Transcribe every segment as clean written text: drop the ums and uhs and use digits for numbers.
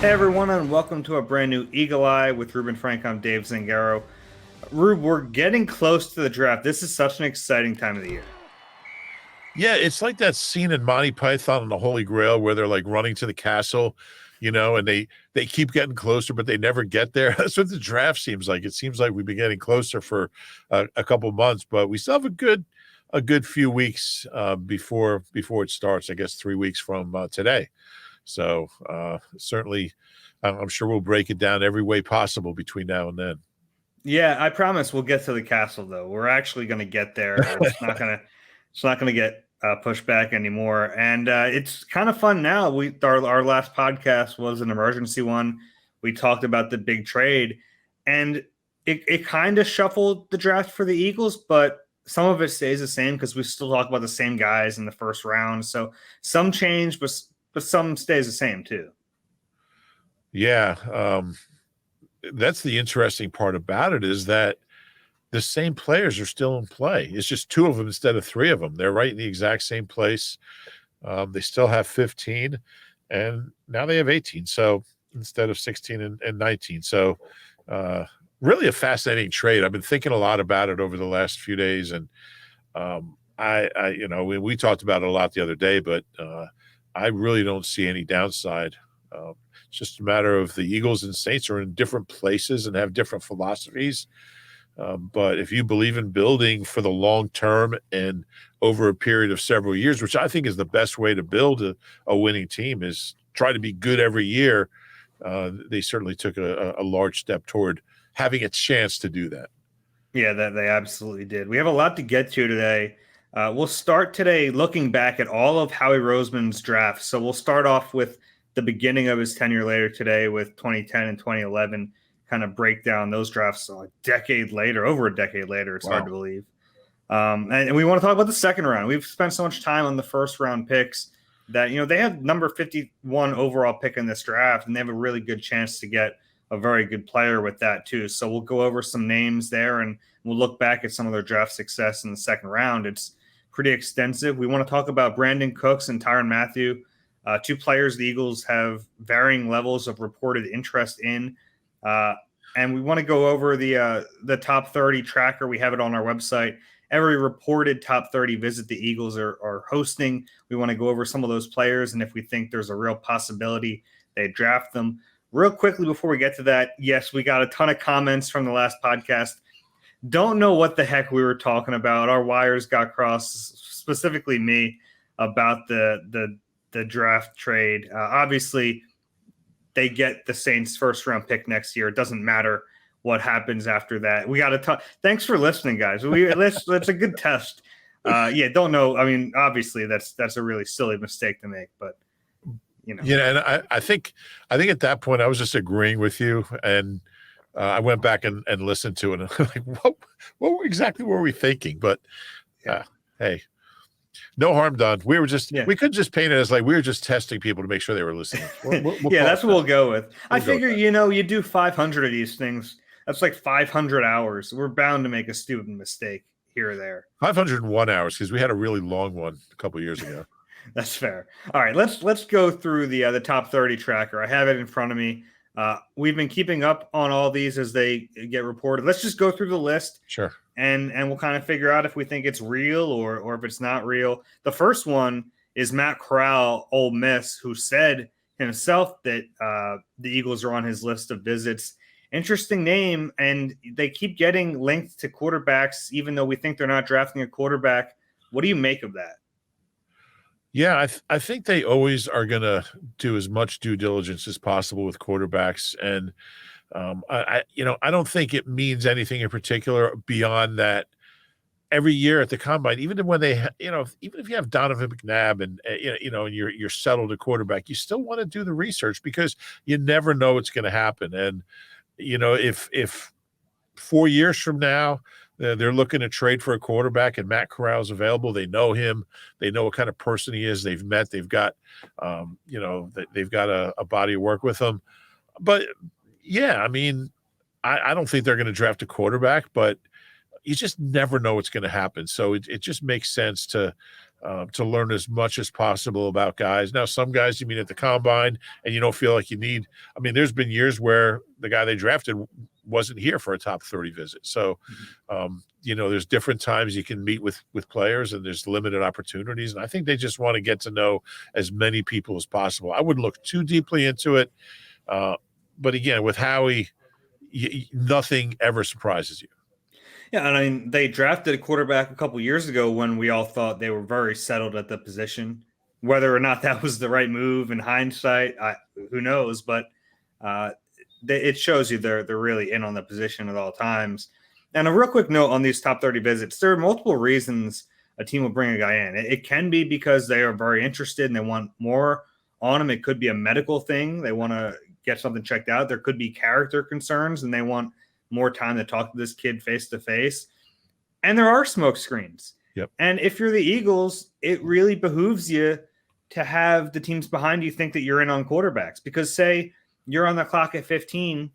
Hey everyone, and welcome to a brand new Eagle Eye with Reuben Frank. I'm Dave Zangaro. Rube, we're getting close to the draft. This is such an exciting time of the year. Yeah, it's like that scene in Monty Python and the Holy Grail where they're like running to the castle, and they keep getting closer, but they never get there. That's what the draft seems like. It seems like we've been getting closer for a couple months, but we still have a good few weeks before it starts. I guess 3 weeks from today. So certainly, I'm sure we'll break it down every way possible between now and then. Yeah, I promise we'll get to the castle though. We're actually going to get there. It's not gonna get pushed back anymore. And it's kind of fun now. Our last podcast was an emergency one. We talked about the big trade, and it kind of shuffled the draft for the Eagles, but some of it stays the same because we still talk about the same guys in the first round. So some change, but some stays the same too. Yeah, that's the interesting part about it is that the same players are still in play. It's just two of them instead of three of them. They're right in the exact same place. They still have 15, and now they have 18. So instead of 16 and 19. So really a fascinating trade. I've been thinking a lot about it over the last few days, and we talked about it a lot the other day, but I really don't see any downside. It's just a matter of the Eagles and Saints are in different places and have different philosophies. But if you believe in building for the long term and over a period of several years, which I think is the best way to build a winning team, is try to be good every year. They certainly took a large step toward having a chance to do that. Yeah, that they absolutely did. We have a lot to get to today. We'll start today looking back at all of Howie Roseman's drafts. So we'll start off with the beginning of his tenure later today with 2010 and 2011, kind of break down those drafts a decade later, over a decade later. It's hard to believe. And we want to talk about the second round. We've spent so much time on the first round picks that, they have number 51 overall pick in this draft, and they have a really good chance to get a very good player with that too. So we'll go over some names there, and we'll look back at some of their draft success in the second round. It's pretty extensive. We want to talk about Brandin Cooks and Mathieu, two players the Eagles have varying levels of reported interest in. And we want to go over the top 30 tracker. We have it on our website. Every reported top 30 visit the Eagles are hosting. We want to go over some of those players, and if we think there's a real possibility they draft them. Real quickly before we get to that, yes, we got a ton of comments from the last podcast. Don't know what the heck we were talking about. Our wires got crossed, specifically me, about the draft trade. Obviously, they get the Saints' first round pick next year. It doesn't matter what happens after that. We got to talk. Thanks for listening, guys. That's a good test. Don't know. I mean, obviously, that's a really silly mistake to make, but Yeah, and I think at that point I was just agreeing with you, and I went back and listened to it, and I'm like, what exactly were we thinking? But hey, no harm done. We could just paint it as like we were just testing people to make sure they were listening. That's what we'll go with. I figure, you do 500 of these things. That's like 500 hours. We're bound to make a stupid mistake here or there. 501 hours because we had a really long one a couple years ago. That's fair. All right, let's go through the top 30 tracker. I have it in front of me. We've been keeping up on all these as they get reported. Let's just go through the list. Sure. And we'll kind of figure out if we think it's real or if it's not real. The first one is Matt Corral, Ole Miss, who said himself that the Eagles are on his list of visits. Interesting name, and they keep getting linked to quarterbacks, even though we think they're not drafting a quarterback. What do you make of that? Yeah, I think they always are going to do as much due diligence as possible with quarterbacks, and I don't think it means anything in particular beyond that. Every year at the combine, even when they, even if you have Donovan McNabb and and you're settled at quarterback, you still want to do the research because you never know what's going to happen. And if 4 years from now they're looking to trade for a quarterback and Matt Corral is available, they know him, they know what kind of person he is, they've met, they've got, they've got a body of work with him. But yeah, I mean, I don't think they're going to draft a quarterback, but you just never know what's going to happen. So it just makes sense to to learn as much as possible about guys. Now, some guys you meet at the combine and you don't feel like you need. I mean, there's been years where the guy they drafted wasn't here for a top 30 visit. So, there's different times you can meet with players, and there's limited opportunities. And I think they just want to get to know as many people as possible. I wouldn't look too deeply into it. But again, with Howie, nothing ever surprises you. Yeah, and I mean, they drafted a quarterback a couple years ago when we all thought they were very settled at the position. Whether or not that was the right move in hindsight, who knows? But it shows you they're really in on the position at all times. And a real quick note on these top 30 visits: there are multiple reasons a team will bring a guy in. It can be because they are very interested and they want more on him. It could be a medical thing; they want to get something checked out. There could be character concerns and they want more time to talk to this kid face to face. And there are smoke screens. Yep. And if you're the Eagles, it really behooves you to have the teams behind you think that you're in on quarterbacks, because say you're on the clock at 15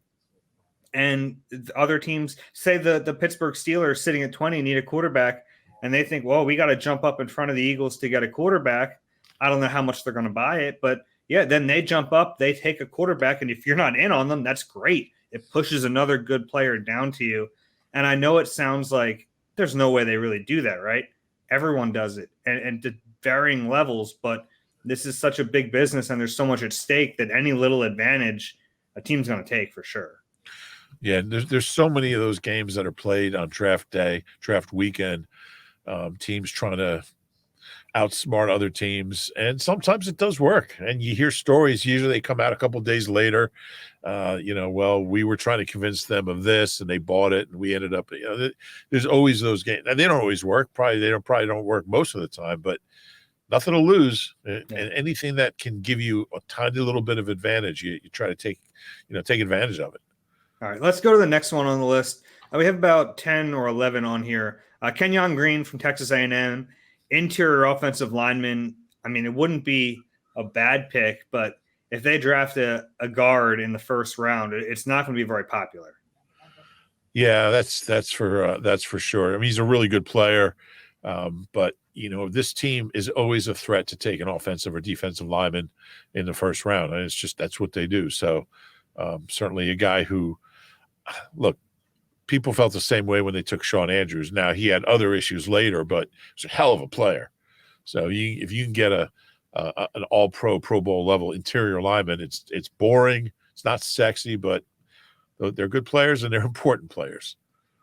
and the other teams, say the Pittsburgh Steelers sitting at 20 need a quarterback, and they think, well, we got to jump up in front of the Eagles to get a quarterback. I don't know how much they're going to buy it, but yeah, then they jump up, they take a quarterback, and if you're not in on them, that's great. It pushes another good player down to you. And I know it sounds like there's no way they really do that, right? Everyone does it, and to varying levels, but this is such a big business and there's so much at stake that any little advantage a team's going to take for sure. Yeah, there's so many of those games that are played on draft day, draft weekend, teams trying to outsmart other teams, and sometimes it does work. And you hear stories, usually they come out a couple of days later, well, we were trying to convince them of this and they bought it and we ended up, there's always those games, and they don't always work. They don't work most of the time, but nothing to lose. And anything that can give you a tiny little bit of advantage, you try to take advantage of it. All right, let's go to the next one on the list. We have about 10 or 11 on here. Kenyon Green from Texas A&M, interior offensive lineman. I mean, it wouldn't be a bad pick, but if they draft a guard in the first round, it's not going to be very popular. Yeah, that's for sure. I mean, he's a really good player, but this team is always a threat to take an offensive or defensive lineman in the first round, and that's what they do. So certainly a guy who, look, people felt the same way when they took Sean Andrews. Now, he had other issues later, but he's a hell of a player. So if you can get an all-pro, Pro Bowl level interior lineman, it's boring. It's not sexy, but they're good players and they're important players.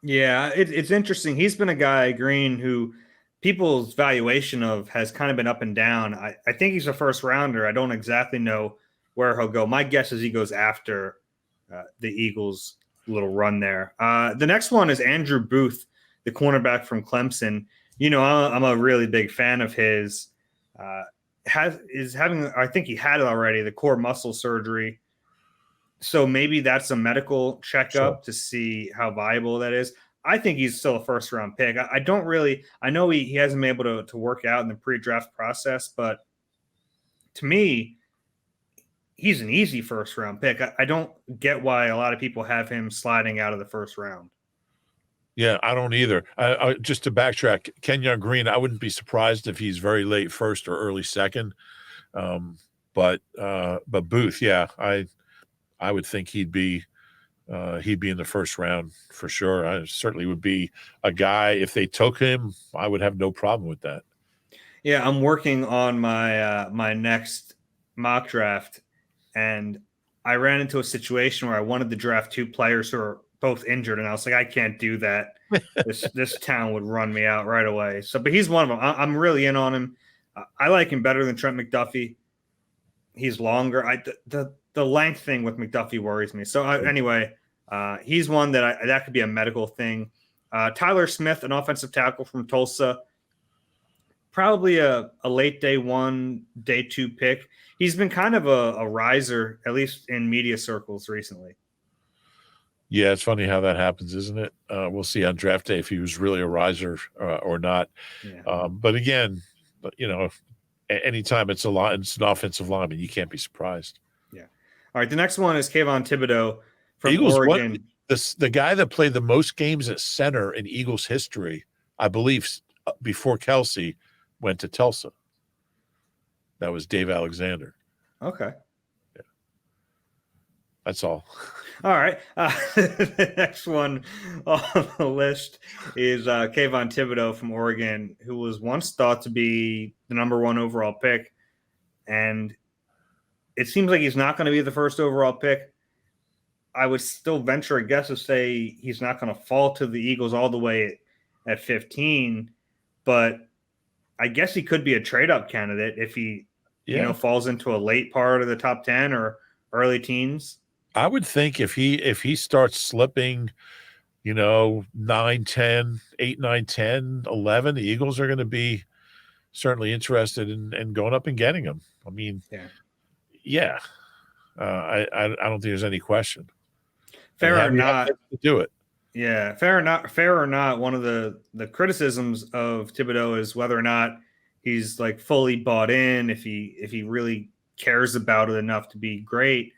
Yeah, it's interesting. He's been a guy, Green, who people's valuation of has kind of been up and down. I think he's a first rounder. I don't exactly know where he'll go. My guess is he goes after the Eagles' little run there. The next one is Andrew Booth, the cornerback from Clemson. I'm a really big fan of his. I think he had it already, the core muscle surgery. So maybe that's a medical checkup to see how viable that is. I think he's still a first round pick. I know he hasn't been able to work out in the pre-draft process, but to me, he's an easy first round pick. I don't get why a lot of people have him sliding out of the first round. Yeah, I don't either. I just to backtrack, Kenyon Green, I wouldn't be surprised if he's very late first or early second. But Booth, yeah, I would think he'd be in the first round for sure. I certainly would be a guy, if they took him, I would have no problem with that. Yeah, I'm working on my next mock draft, and I ran into a situation where I wanted to draft two players who are both injured, and I was like, I can't do that. This town would run me out right away. So, but he's one of them. I'm really in on him. I like him better than Trent McDuffie. He's longer. The length thing with McDuffie worries me. So anyway, he's one that could be a medical thing. Tyler Smith, an offensive tackle from Tulsa, probably a late day one, day two pick. He's been kind of a riser, at least in media circles recently. Yeah, it's funny how that happens, isn't it? We'll see on draft day if he was really a riser or not. Yeah. But again, anytime it's an offensive lineman, you can't be surprised. Yeah. All right, the next one is Kayvon Thibodeau from Eagles, Oregon. The guy that played the most games at center in Eagles history, I believe, before Kelsey, went to Tulsa. That was Dave Alexander. Okay. Yeah. That's all. All right. The next one on the list is Kayvon Thibodeau from Oregon, who was once thought to be the number 1 overall pick. And it seems like he's not going to be the first overall pick. I would still venture a guess to say he's not going to fall to the Eagles all the way at 15. But I guess he could be a trade-up candidate if he falls into a late part of the top 10 or early teens. I would think if he starts slipping, 9, 10, 8, 9, 10, 11, the Eagles are going to be certainly interested in going up and getting him. I mean, yeah. I don't think there's any question. Fair or not, to do it. Yeah, fair or not, one of the criticisms of Thibodeau is whether or not he's like fully bought in, if he really cares about it enough to be great.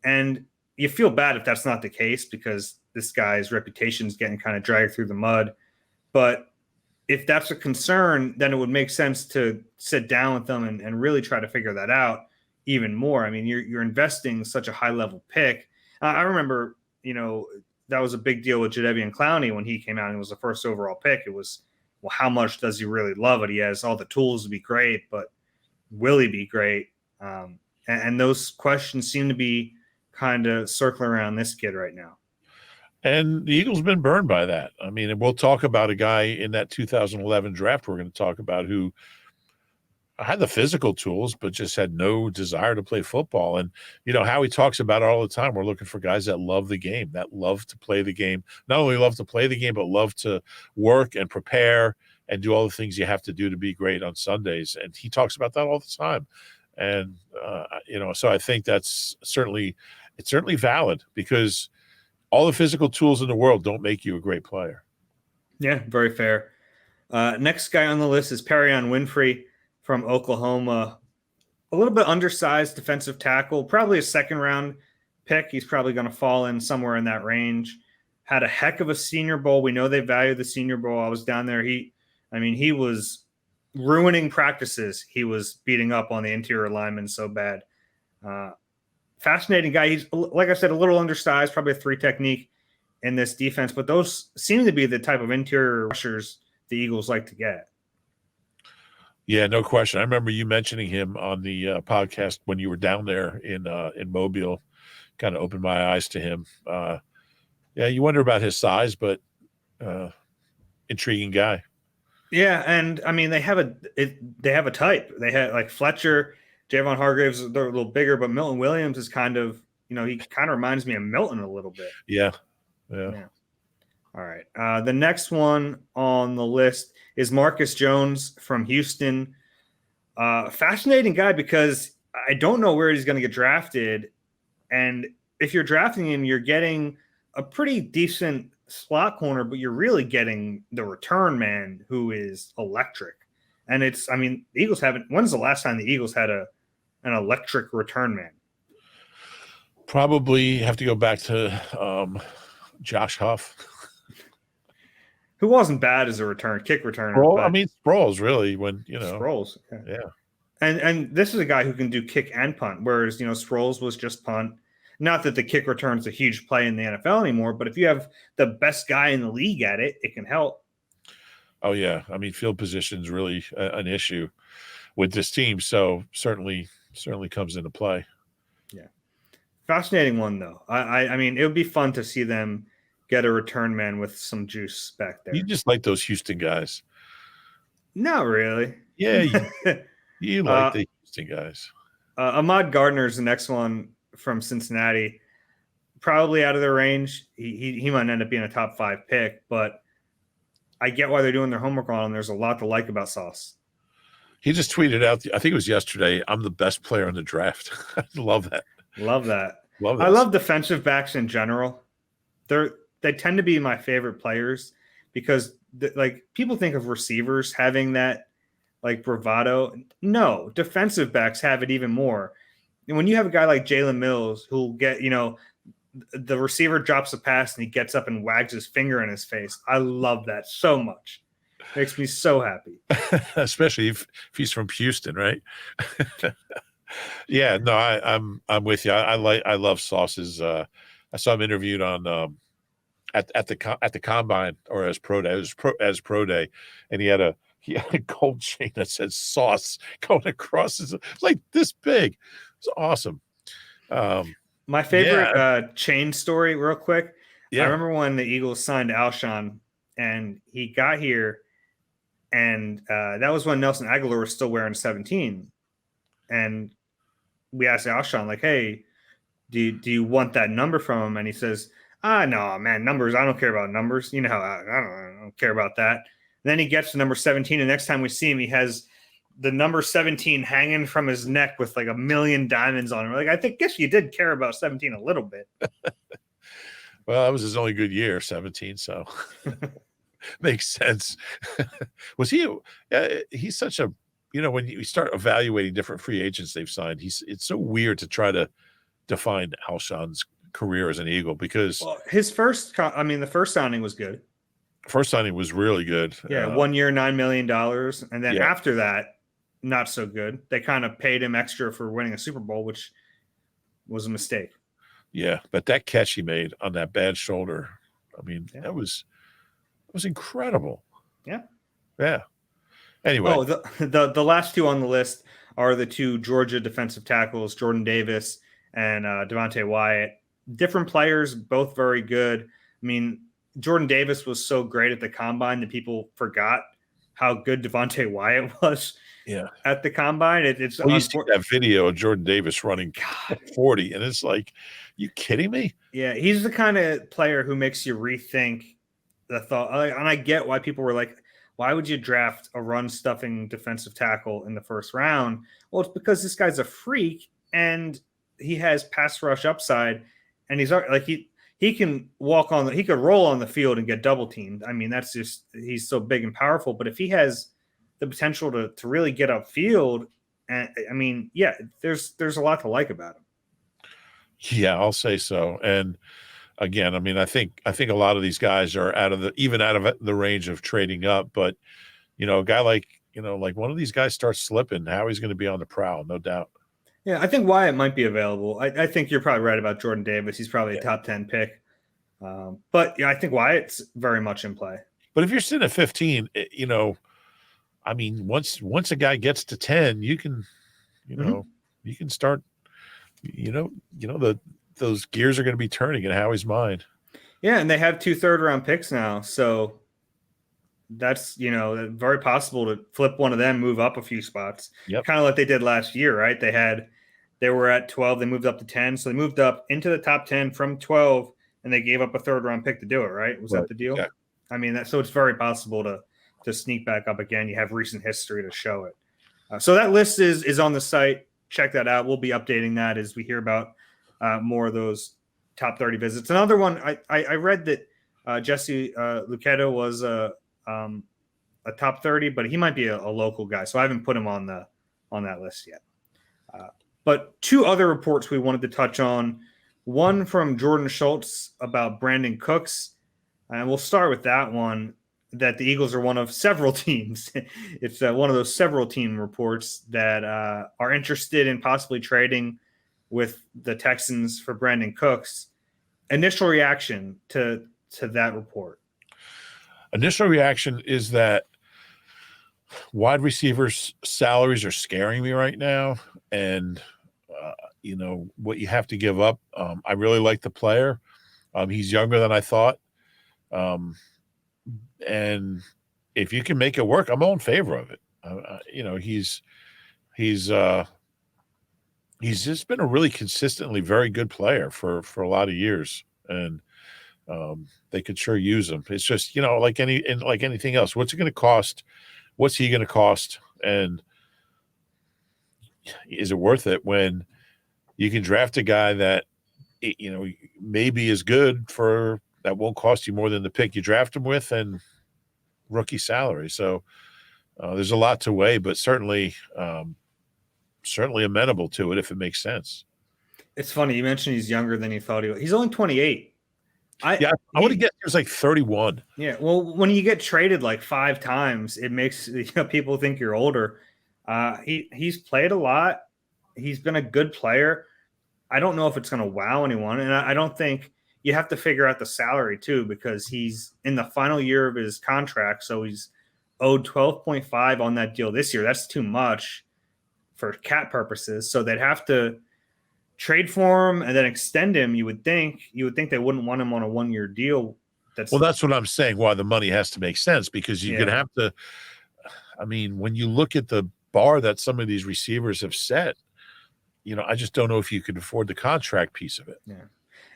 And you feel bad if that's not the case, because this guy's reputation is getting kind of dragged through the mud. But if that's a concern, then it would make sense to sit down with them and really try to figure that out even more. I mean, you're investing such a high level pick. I remember, that was a big deal with Jadeveon Clowney when he came out and was the first overall pick. It was, well, how much does he really love it? He has all the tools to be great, but will he be great? And those questions seem to be kind of circling around this kid right now. And the Eagles have been burned by that. I mean, and we'll talk about a guy in that 2011 draft we're going to talk about who had the physical tools, but just had no desire to play football. And, Howie talks about it all the time. We're looking for guys that love the game, that love to play the game, not only love to play the game, but love to work and prepare and do all the things you have to do to be great on Sundays. And he talks about that all the time. And, so I think it's certainly valid, because all the physical tools in the world don't make you a great player. Yeah, very fair. Next guy on the list is Perion Winfrey from Oklahoma. A little bit undersized defensive tackle, probably a second round pick. He's probably going to fall in somewhere in that range. Had a heck of a Senior Bowl. We know they value the Senior Bowl. I was down there. He was ruining practices. He was beating up on the interior linemen so bad. Fascinating guy. He's, like I said, a little undersized, probably a 3 technique in this defense, but those seem to be the type of interior rushers the Eagles like to get. Yeah, no question. I remember you mentioning him on the podcast when you were down there in Mobile. Kind of opened my eyes to him. Yeah, you wonder about his size, but intriguing guy. Yeah, and I mean they have a type. They had like Fletcher, Javon Hargraves. They're a little bigger, but Milton Williams is kind of he kind of reminds me of Milton a little bit. Yeah. All right. The next one on the list is Marcus Jones from Houston. Fascinating guy, because I don't know where he's going to get drafted. And if you're drafting him, you're getting a pretty decent slot corner, but you're really getting the return man who is electric. And the Eagles haven't. When's the last time the Eagles had an electric return man? Probably have to go back to Josh Huff. Who wasn't bad as a kick returner. Sproles really Sproles. Yeah. And this is a guy who can do kick and punt, whereas, Sproles was just punt. Not that the kick return is a huge play in the NFL anymore, but if you have the best guy in the league at it, it can help. Oh, yeah. Field position is really an issue with this team, so certainly comes into play. Yeah. Fascinating one, though. I mean, it would be fun to see them get a return man with some juice back there. You just like those Houston guys. Not really. Yeah, you like the Houston guys. Ahmad Gardner is the next one from Cincinnati. Probably out of their range. He might end up being a top 5 pick, but I get why they're doing their homework on him. There's a lot to like about Sauce. He just tweeted out, I think it was yesterday, I'm the best player in the draft. I love that. Love that. I love defensive backs in general. They tend to be my favorite players because people think of receivers having that like bravado. No, defensive backs have it even more. And when you have a guy like Jalen Mills who'll get, the receiver drops a pass and he gets up and wags his finger in his face. I love that so much. Makes me so happy. Especially if he's from Houston, right? Yeah, no, I'm with you. I love Sauce's. I saw him interviewed on at the combine or as pro day. It was as pro day, and he had a gold chain that said Sauce going across his. It's like this big. It's awesome. My Yeah, favorite chain story, real quick. I yeah, remember when the Eagles signed Alshon, and he got here, and that was when Nelson Aguilar was still wearing 17. And we asked Alshon, like, "Hey, do you want that number from him?" And he says, no, man, numbers. I don't care about numbers. You know how I don't care about that. And then he gets to number 17, and next time we see him, he has the number 17 hanging from his neck with like a million diamonds on him. Like, guess you did care about 17 a little bit. well, that was his only good year, 17. So makes sense. Was he? He's such a. When you start evaluating different free agents they've signed, it's so weird to try to define Alshon's career as an Eagle because his the first signing was good. First signing was really good. Yeah, 1 year, $9 million, and then Yeah. after that, not so good. They kind of paid him extra for winning a Super Bowl, which was a mistake. Yeah, but that catch he made on that bad shoulder, I mean, that was incredible. Yeah. Yeah. Anyway. Oh, the last two on the list are the two Georgia defensive tackles, Jordan Davis and Devontae Wyatt. Different players, both very good. I mean, Jordan Davis was so great at the combine that people forgot how good Devontae Wyatt was. Yeah. At the combine, it's you see that video of Jordan Davis running 40, and it's like, you kidding me? Yeah, he's the kind of player who makes you rethink the thought. And I get why people were like, why would you draft a run-stuffing defensive tackle in the first round? Well, it's because this guy's a freak, and he has pass rush upside, and he's like he can he could roll on the field and get double teamed. I mean, that's just he's so big and powerful. But if he has the potential to really get upfield, and I mean, yeah, there's a lot to like about him. Yeah, I'll say so. And again, I mean, I think a lot of these guys are out of the range of trading up. But a guy like one of these guys starts slipping, Howie's going to be on the prowl, no doubt. Yeah, I think Wyatt might be available. I think you're probably right about Jordan Davis. He's probably a top 10 pick. But yeah, I think Wyatt's very much in play. But if you're sitting at 15, I mean, once a guy gets to 10, you can, you can start, those gears are going to be turning in Howie's mind. Yeah, and they have 2 third-round picks now, so that's very possible to flip one of them, move up a few spots. Yep. Kind of like they did last year, right? They were at 12, they moved up to 10, so they moved up into the top 10 from 12, and they gave up a third-round pick to do it, right? Was that the deal? Yeah. I mean, so it's very possible to sneak back up again. You have recent history to show it. So that list is on the site. Check that out. We'll be updating that as we hear about more of those top 30 visits. Another one, I read that Jesse Luketa was a top 30, but he might be a local guy, so I haven't put him on that list yet. But 2 other reports we wanted to touch on. One from Jordan Schultz about Brandin Cooks, and we'll start with that one. That the Eagles are one of several teams. It's one of those several team reports that are interested in possibly trading with the Texans for Brandin Cooks. Initial reaction to that report? Initial reaction is that wide receivers' salaries are scaring me right now, and what you have to give up. I really like the player. He's younger than I thought. And if you can make it work, I'm all in favor of it. He's just been a really consistently very good player for a lot of years, and they could sure use him. It's just like anything else. What's it going to cost? What's he going to cost? And is it worth it when you can draft a guy that maybe is good for that won't cost you more than the pick you draft him with and rookie salary? So there's a lot to weigh, but certainly amenable to it if it makes sense. It's funny you mentioned he's younger than you thought he was. He's only 28. Yeah, I would have guessed it was like 31. Yeah, well, when you get traded like 5 times, it makes people think you're older. He's played a lot. He's been a good player. I don't know if it's going to wow anyone, and I don't think you have to figure out the salary too because he's in the final year of his contract, so he's owed 12.5 on that deal this year. That's too much for cap purposes, so they'd have to trade for him and then extend him. You would think they wouldn't want him on a 1-year deal. Well, that's what I'm saying. Why the money has to make sense, because you're going to have to. I mean, when you look at the bar that some of these receivers have set, I just don't know if you could afford the contract piece of it. Yeah.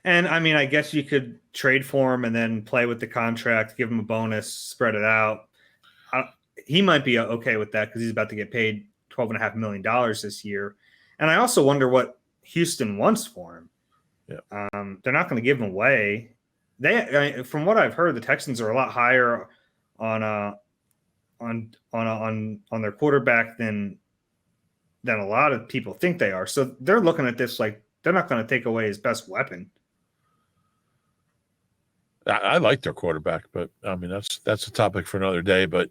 And I mean, I guess you could trade for him and then play with the contract, give him a bonus, spread it out. He might be okay with that because he's about to get paid $12.5 million this year. And I also wonder what Houston wants for him. Yeah. They're not going to give him away. From what I've heard, the Texans are a lot higher on their quarterback than a lot of people think they are. So they're looking at this like they're not going to take away his best weapon. I like their quarterback, but I mean that's a topic for another day. But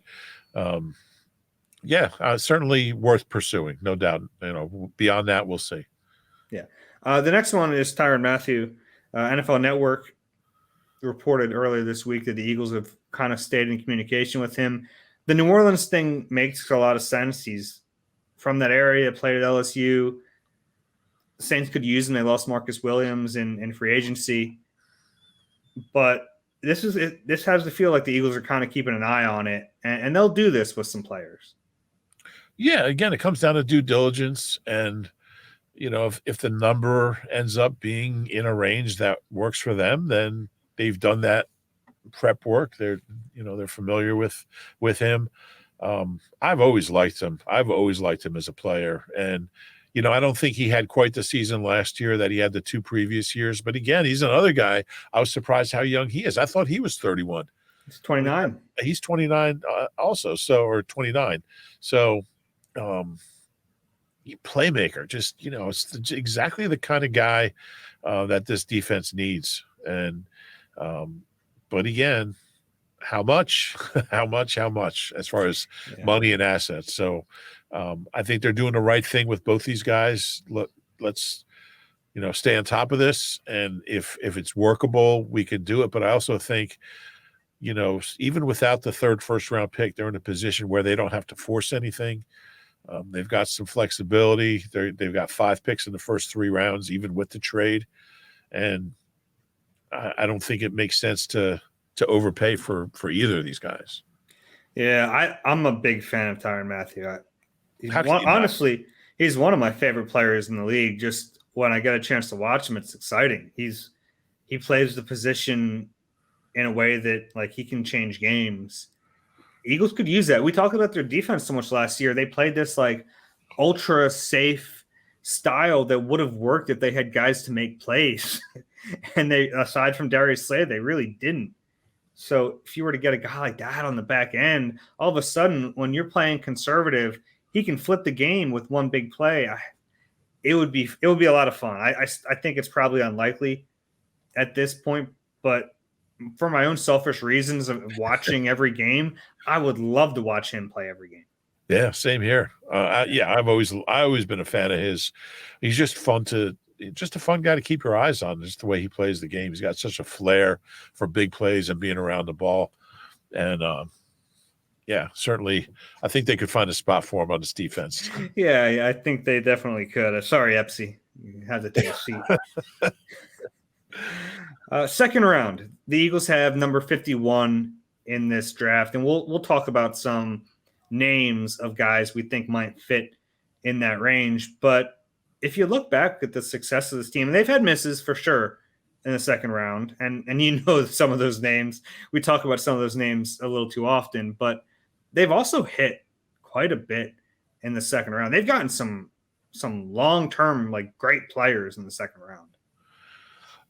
certainly worth pursuing, no doubt. Beyond that, we'll see. Yeah. The next one is Tyrann Mathieu. NFL Network reported earlier this week that the Eagles have kind of stayed in communication with him. The New Orleans thing makes a lot of sense. He's from that area, played at LSU. The Saints could use him. They lost Marcus Williams in free agency. But this has to feel like the Eagles are kind of keeping an eye on it, and they'll do this with some players. Yeah, again, it comes down to due diligence, and if the number ends up being in a range that works for them, then they've done that prep work. They're familiar with him. I've always liked him. I've always liked him as a player, and I don't think he had quite the season last year that he had the 2 previous years. But again, he's another guy. I was surprised how young he is. I thought he was 31. He's 29. He's 29 also, or 29. So, playmaker, just it's exactly the kind of guy that this defense needs. And but again, how much as far as money and assets. So I think they're doing the right thing with both these guys. Let's stay on top of this, and if it's workable, we can do it. But I also think even without the 3rd first-round pick, they're in a position where they don't have to force anything. They've got some flexibility. They've got 5 picks in the first 3 rounds, even with the trade, and I don't think it makes sense to overpay for either of these guys. Yeah, I'm a big fan of Tyrann Mathieu. Honestly, he's one of my favorite players in the league. Just when I get a chance to watch him, it's exciting. He plays the position in a way that like he can change games. Eagles could use that. We talked about their defense so much last year. They played this like ultra safe style that would have worked if they had guys to make plays. And they, aside from Darius Slade, they really didn't. So if you were to get a guy like that on the back end, all of a sudden, when you're playing conservative, he can flip the game with one big play. It would be a lot of fun. I think it's probably unlikely at this point, but for my own selfish reasons of watching every game, I would love to watch him play every game. Yeah, same here. I've always been a fan of his. He's just a fun guy to keep your eyes on, just the way he plays the game. He's got such a flair for big plays and being around the ball. And certainly I think they could find a spot for him on this defense. Yeah, I think they definitely could. Sorry, Epsy. You have to take a seat. Second round, the Eagles have number 51 in this draft, and we'll talk about some names of guys we think might fit in that range. But if you look back at the success of this team, and they've had misses for sure in the second round, and some of those names. We talk about some of those names a little too often, but they've also hit quite a bit in the second round. They've gotten some long-term, like, great players in the second round.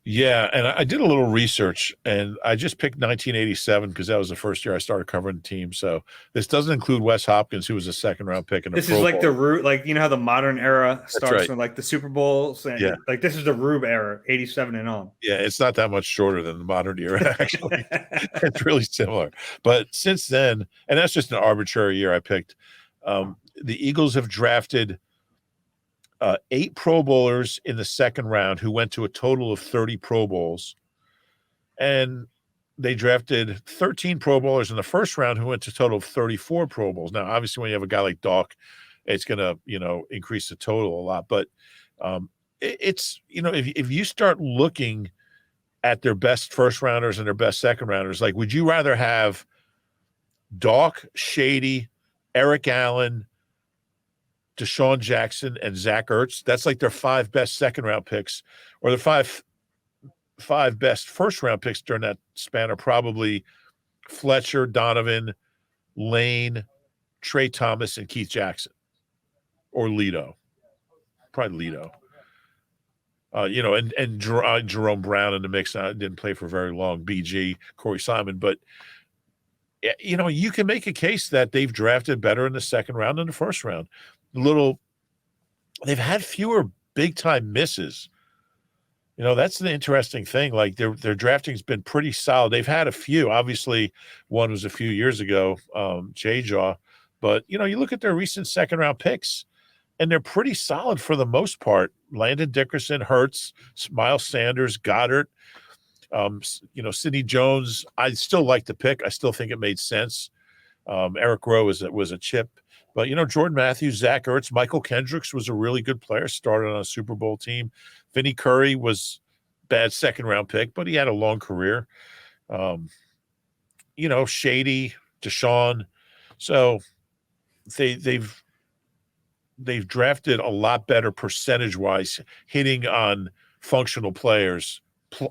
Yeah, and I did a little research, and I just picked 1987 because that was the first year I started covering the team. So this doesn't include Wes Hopkins, who was a second round pick in the This is Pro like Bowl. the root, like you know how the modern era That's starts right. with like the Super Bowls, Yeah, and like this is the Rube era, 87 and on. yeah, it's not that much shorter than the modern era. Actually, it's really similar. But since then, and that's just an arbitrary year I picked. The Eagles have drafted 8 Pro Bowlers in the second round who went to a total of 30 Pro Bowls. And they drafted 13 Pro Bowlers in the first round who went to a total of 34 Pro Bowls. Now, obviously, when you have a guy like Doc, it's going to, increase the total a lot. But it's, if you start looking at their best first rounders and their best second rounders, like, would you rather have Doc, Shady, Eric Allen, Deshaun Jackson, and Zach Ertz? That's like their 5 best second round picks, or the five best first round picks during that span are probably Fletcher, Donovan, Lane, Trey Thomas, and Keith Jackson, or Lito. Probably Lito. And Jerome Brown in the mix. Didn't play for very long. BG, Corey Simon, but you can make a case that they've drafted better in the second round than the first round. They've had fewer big time misses. That's the interesting thing. Like their drafting's been pretty solid. They've had a few. Obviously, one was a few years ago, J-Jaw. But, you look at their recent second-round picks, and they're pretty solid for the most part. Landon Dickerson, Hurts, Miles Sanders, Goddard, Sidney Jones. I still like the pick. I still think it made sense. Eric Rowe was a chip. But, Jordan Matthews, Zach Ertz, Michael Kendricks was a really good player, started on a Super Bowl team. Vinny Curry was bad second-round pick, but he had a long career. Shady, Deshaun. So they've drafted a lot better percentage-wise, hitting on functional players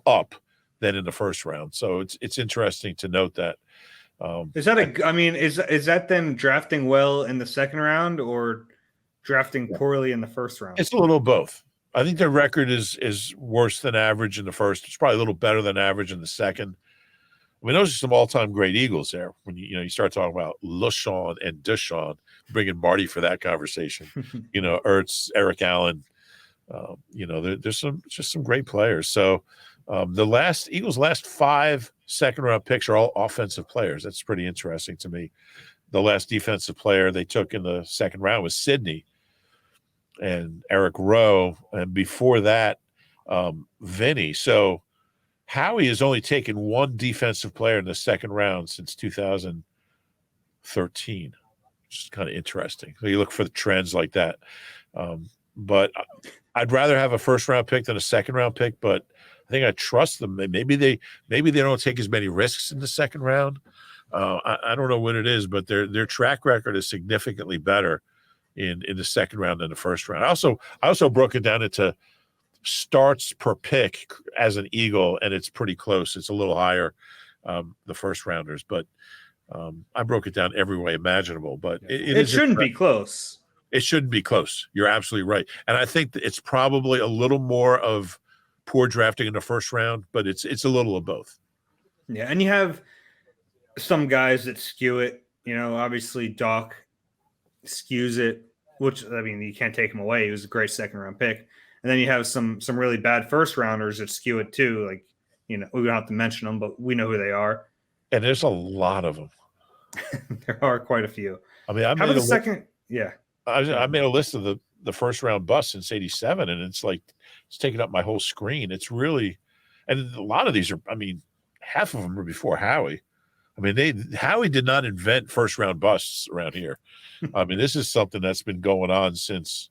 up than in the first round. So it's interesting to note that. Is that then drafting well in the second round or drafting poorly in the first round? It's a little of both. I think their record is worse than average in the first. It's probably a little better than average in the second. I mean, those are some all-time great Eagles there. When you start talking about LaShawn and Deshaun, bringing Marty for that conversation. Ertz, Eric Allen. There's some great players. So the Eagles' last 5 second-round picks are all offensive players. That's pretty interesting to me. The last defensive player they took in the second round was Sidney and Eric Rowe, and before that, Vinny. So Howie has only taken 1 defensive player in the second round since 2013, which is kind of interesting. So you look for the trends like that. But I'd rather have a first-round pick than a second-round pick, but I think I trust them. Maybe they don't take as many risks in the second round. I don't know what it is, but their track record is significantly better in the second round than the first round. I also broke it down into starts per pick as an Eagle, and it's pretty close. It's a little higher, the first rounders, but I broke it down every way imaginable. But it shouldn't be close. It shouldn't be close. You're absolutely right, and I think that it's probably a little more of poor drafting in the first round, but it's a little of both. Yeah, and you have some guys that skew it. Obviously Doc skews it, which you can't take him away. He was a great second round pick. And then you have some really bad first rounders that skew it too. Like, we don't have to mention them, but we know who they are. And there's a lot of them. There are quite a few. I mean, I made a list of the first round busts since '87, and it's like it's taking up my whole screen. It's really, and a lot of these are. Half of them were before Howie. Howie did not invent first round busts around here. This is something that's been going on since,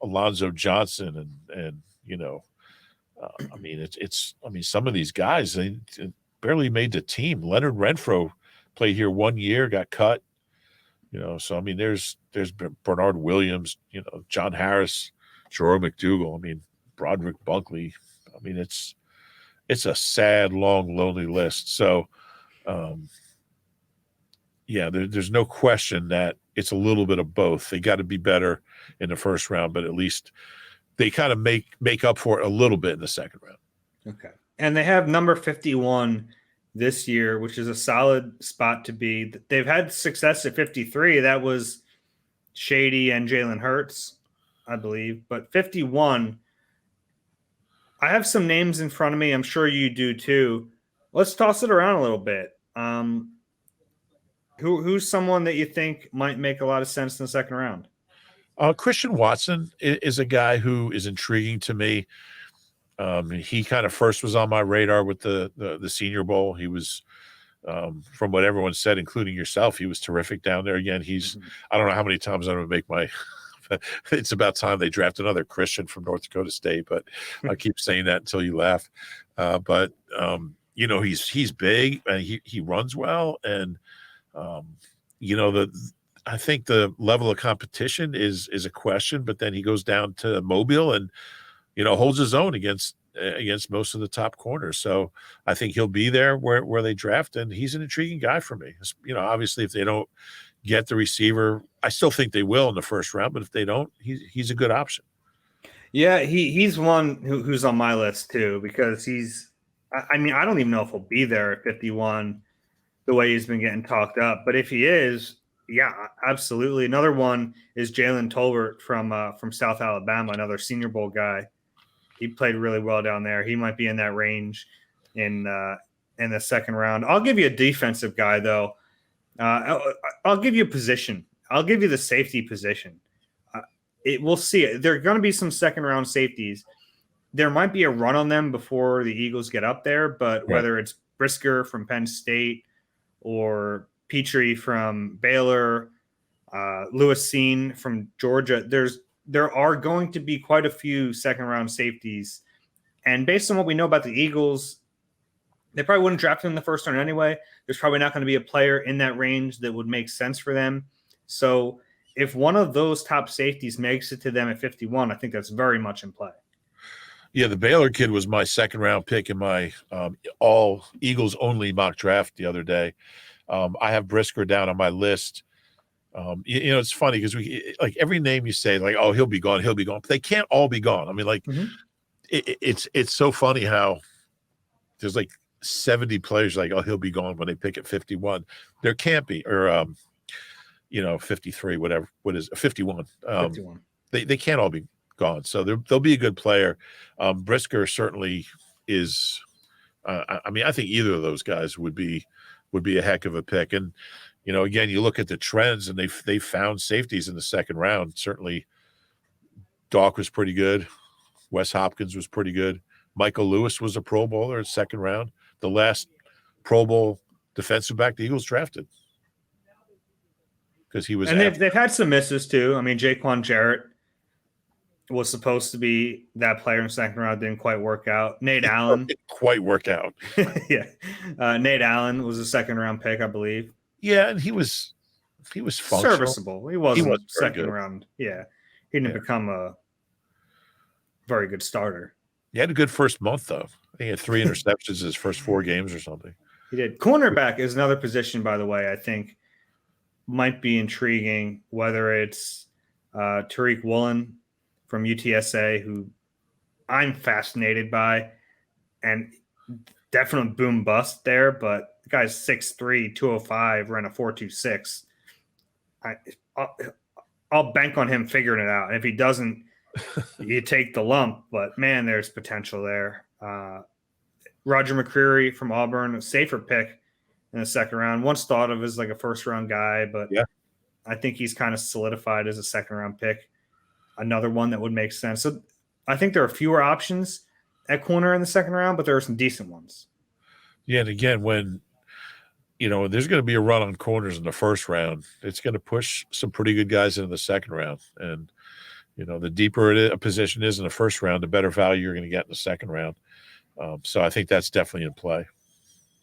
Alonzo Johnson and some of these guys, they barely made the team. Leonard Renfro played here 1 year, got cut. So there's Bernard Williams, John Harris, Jerome McDougal. Broderick Bunkley. It's a sad, long, lonely list. So, there's no question that it's a little bit of both. They got to be better in the first round, but at least they kind of make up for it a little bit in the second round. Okay. And they have number 51 this year, which is a solid spot to be. They've had success at 53. That was Shady and Jalen Hurts, I believe. But 51, I have some names in front of me. I'm sure you do too. Let's toss it around a little bit. Who's someone that you think might make a lot of sense in the second round? Christian Watson is a guy who is intriguing to me. He kind of first was on my radar with the Senior Bowl. He was, from what everyone said, including yourself, he was terrific down there. Again, I don't know how many times I'm going to make my – it's about time they draft another Christian from North Dakota State, but I keep saying that until you laugh. But he's big and he runs well. And, I think the level of competition is a question, but then he goes down to Mobile and, holds his own against most of the top corners. So I think he'll be there where they draft, and he's an intriguing guy for me. Obviously if they don't get the receiver, I still think they will in the first round, but if they don't, he's a good option. Yeah, he's one who's on my list too, because I don't even know if he'll be there at 51 the way he's been getting talked up. But if he is, yeah, absolutely. Another one is Jalen Tolbert from South Alabama, another Senior Bowl guy. He played really well down there. He might be in that range in the second round. I'll give you a defensive guy, though. I'll give you a position. I'll give you the safety position. We'll see. There are going to be some second-round safeties. There might be a run on them before the Eagles get up there, but whether it's Brisker from Penn State or Petrie from Baylor, Lewis Cine from Georgia, there are going to be quite a few second-round safeties. And based on what we know about the Eagles, they probably wouldn't draft them in the first round anyway. There's probably not going to be a player in that range that would make sense for them. So if one of those top safeties makes it to them at 51, I think that's very much in play. Yeah, the Baylor kid was my second-round pick in my all Eagles-only mock draft the other day. I have Brisker down on my list. It's funny because we like every name you say, like, oh, he'll be gone. But they can't all be gone. I mean, like, it's so funny how there's like 70 players like, oh, he'll be gone when they pick at 51. There can't be, or 53, whatever. What is 51? 51. They can't all be gone. So they'll be a good player. Brisker certainly is. I think either of those guys would be a heck of a pick. And again, you look at the trends, and they found safeties in the second round. Certainly, Doak was pretty good. Wes Hopkins was pretty good. Michael Lewis was a Pro Bowler in second round. The last Pro Bowl defensive back the Eagles drafted, because he was. And they've had some misses too. I mean, Jaquan Jarrett was supposed to be that player in the second round, didn't quite work out. Nate Allen didn't quite work out. Yeah, Nate Allen was a second round pick, I believe. Yeah, and he was functional. Serviceable. He wasn't second good. Round. Yeah, he didn't become a very good starter. He had a good first month, though. I think he had 3 interceptions in his first 4 games or something. He did. Cornerback is another position, by the way, I think might be intriguing, whether it's Tariq Woolen from UTSA, who I'm fascinated by, and definite boom bust there, but the guy's 6'3", 205, ran a 4.26. I'll bank on him figuring it out. And if he doesn't, you take the lump. But, man, there's potential there. Roger McCreary from Auburn, a safer pick in the second round. Once thought of as like a first-round guy, but I think he's kind of solidified as a second-round pick. Another one that would make sense. So I think there are fewer options at corner in the second round, but there are some decent ones. Yeah, and again, when there's going to be a run on corners in the first round, it's going to push some pretty good guys into the second round. And, the deeper a position is in the first round, the better value you're going to get in the second round. So I think that's definitely in play.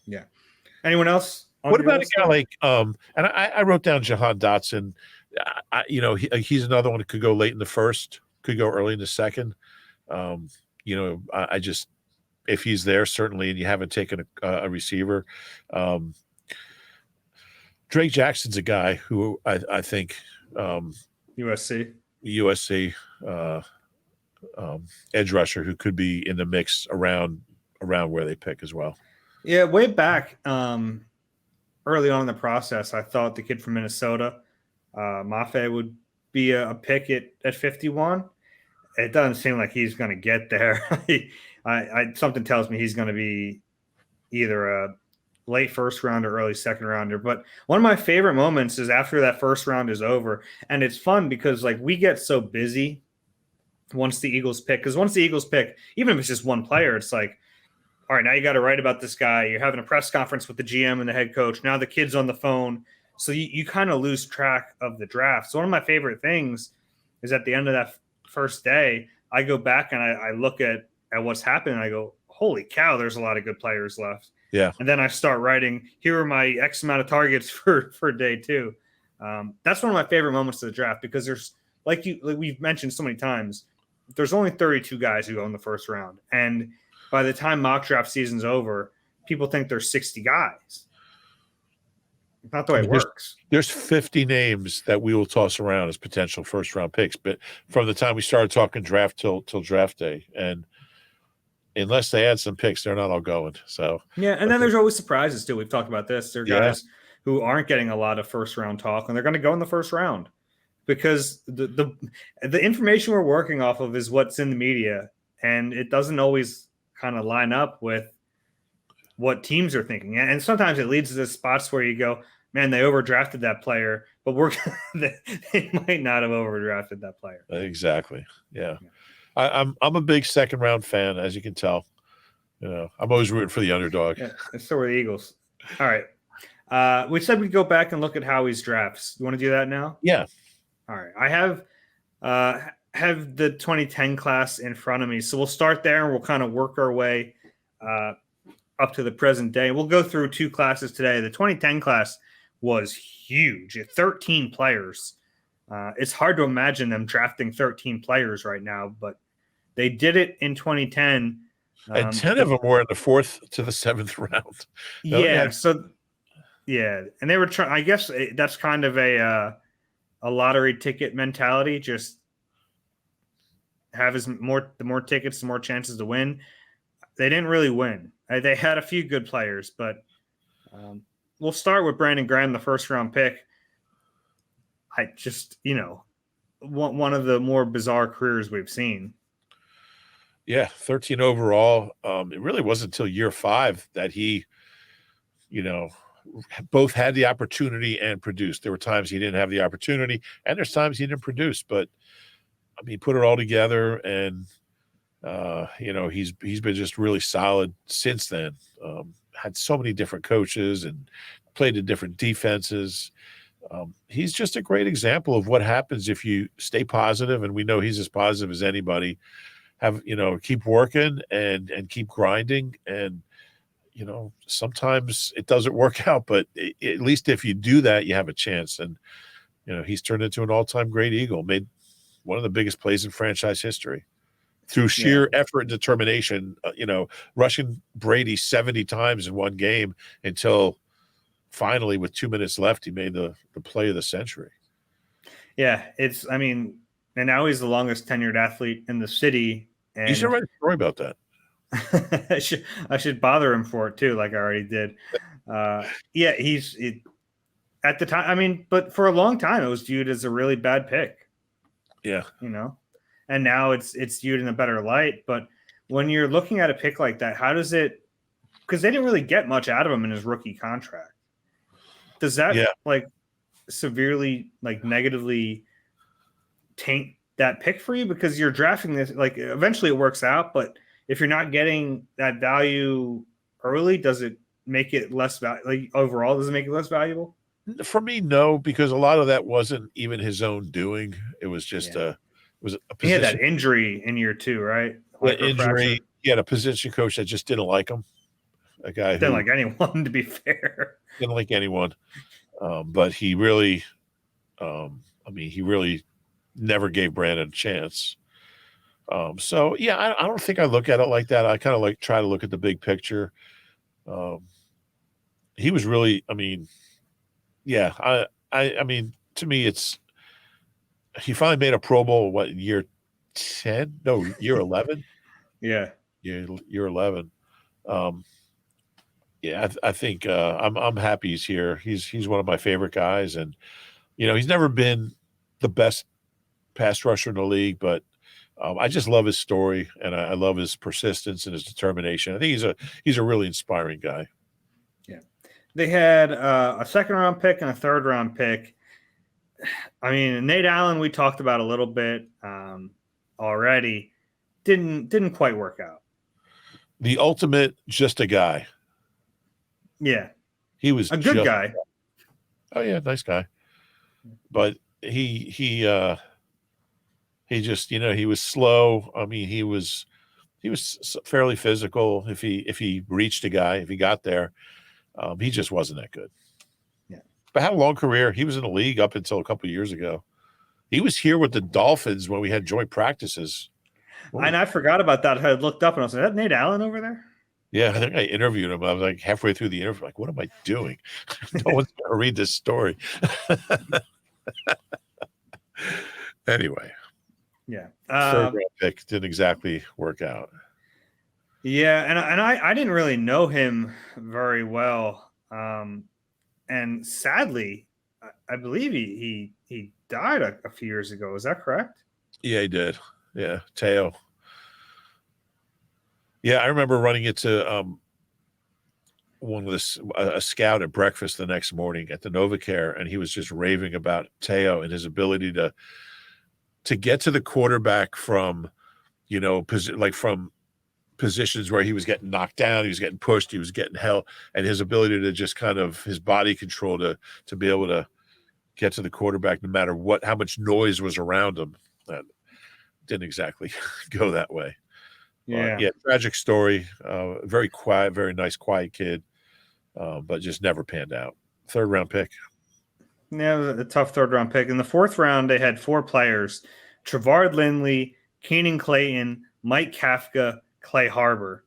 Yeah. Anyone else? What about a guy like and I wrote down Jahan Dotson. He's another one that could go late in the first, could go early in the second. If he's there, certainly, and you haven't taken a receiver. Drake Jackson's a guy who I think USC. edge rusher who could be in the mix around where they pick as well. Yeah, way back early on in the process, I thought the kid from Minnesota, Mafe, would be a pick at 51. It doesn't seem like he's going to get there. Something tells me he's going to be either a late first rounder, early second rounder. But one of my favorite moments is after that first round is over, and it's fun because like we get so busy once the Eagles pick. Because once the Eagles pick, even if it's just one player, it's like, all right, now you got to write about this guy. You're having a press conference with the GM and the head coach. Now the kid's on the phone. So you kind of lose track of the draft. So one of my favorite things is at the end of that first day, I go back and I look at what's happened and I go, holy cow, there's a lot of good players left. Yeah. And then I start writing, here are my X amount of targets for day two. That's one of my favorite moments of the draft because there's, like we've mentioned so many times, there's only 32 guys who go in the first round. And by the time mock draft season's over, people think there's 60 guys. Not the way it works. There's 50 names that we will toss around as potential first round picks, but from the time we started talking draft till draft day, and unless they add some picks, they're not all going. So yeah, and then there's always surprises too. We've talked about this. There are guys who aren't getting a lot of first round talk, and they're going to go in the first round because the information we're working off of is what's in the media, and it doesn't always kind of line up with what teams are thinking. And sometimes it leads to spots where you go, man, they overdrafted that player, but they might not have overdrafted that player. Exactly. Yeah. I'm a big second round fan, as you can tell. You know, I'm always rooting for the underdog. Yeah, so are the Eagles. All right. We said we'd go back and look at Howie's drafts. You want to do that now? Yeah. All right. I have the 2010 class in front of me. So we'll start there and we'll kind of work our way up to the present day. We'll go through two classes today. The 2010 class was huge at 13 players. It's hard to imagine them drafting 13 players right now, but they did it in 2010. And 10 of them were in the 4th to the 7th round. And they were trying. I guess that's kind of a lottery ticket mentality. Just have the more tickets, the more chances to win. They didn't really win. They had a few good players, but we'll start with Brandon Graham, the first round pick. I just, one of the more bizarre careers we've seen. Yeah, 13 overall. It really wasn't until year 5 that he, both had the opportunity and produced. There were times he didn't have the opportunity, and there's times he didn't produce. But I mean, put it all together, and he's been just really solid since then. Had so many different coaches and played in different defenses. He's just a great example of what happens if you stay positive, and we know he's as positive as anybody. Keep working and keep grinding, and sometimes it doesn't work out, but at least if you do that, you have a chance. And he's turned into an all-time great Eagle, made one of the biggest plays in franchise history through sheer effort and determination. Rushing Brady 70 times in one game until finally, with 2 minutes left, he made the play of the century. Yeah, and now he's the longest tenured athlete in the city. And you should write a story about that. I should bother him for it too, like I already did. He's at the time. But for a long time, it was viewed as a really bad pick. Yeah, and now it's viewed in a better light. But when you're looking at a pick like that, how does it? Because they didn't really get much out of him in his rookie contract. Does that severely negatively taint that pick for you? Because you're drafting this, eventually it works out, but if you're not getting that value early, does it make it less valuable? Overall, does it make it less valuable? For me, no, because a lot of that wasn't even his own doing. It was just a position. He had that injury in year 2, right? Injury. He had a position coach that just didn't like him. A guy didn't like anyone, to be fair. Didn't like anyone. But he really, he really never gave Brandon a chance. I don't think I look at it like that. I kind of try to look at the big picture. He was really, to me, he finally made a Pro Bowl, in year 10? No, year 11. Yeah. Year 11. Um, yeah, I think I'm happy he's here. He's one of my favorite guys, and he's never been the best pass rusher in the league, but I just love his story, and I love his persistence and his determination. I think he's a really inspiring guy. Yeah. They had a second-round pick and a third-round pick. I mean, Nate Allen, we talked about a little bit already. Didn't quite work out. The ultimate, just a guy. Yeah. He was a good guy. Oh yeah, nice guy. But he just, he was slow. I mean, he was fairly physical if he reached a guy, if he got there. He just wasn't that good. Yeah. But had a long career. He was in the league up until a couple of years ago. He was here with the Dolphins when we had joint practices. And I forgot about that. I looked up and I was like, is that Nate Allen over there? Yeah, I think I interviewed him. I was like halfway through the interview, like, what am I doing? No one's going to read this story. Anyway. Yeah. Third round pick didn't exactly work out. Yeah, and I didn't really know him very well. And sadly, I believe he died a few years ago. Is that correct? Yeah, he did. Yeah, Teo. Yeah, I remember running into a scout at breakfast the next morning at the NovaCare, and he was just raving about Teo and his ability to get to the quarterback from, from positions where he was getting knocked down, he was getting pushed, he was getting held, and his ability to just kind of his body control to be able to get to the quarterback no matter how much noise was around him. That didn't exactly go that way. Yeah. Yeah, tragic story. Very quiet, very nice, quiet kid, but just never panned out. Third round pick. Yeah, it was a tough third round pick. In the fourth round, they had 4 players: Trevard Lindley, Keenan Clayton, Mike Kafka, Clay Harbor.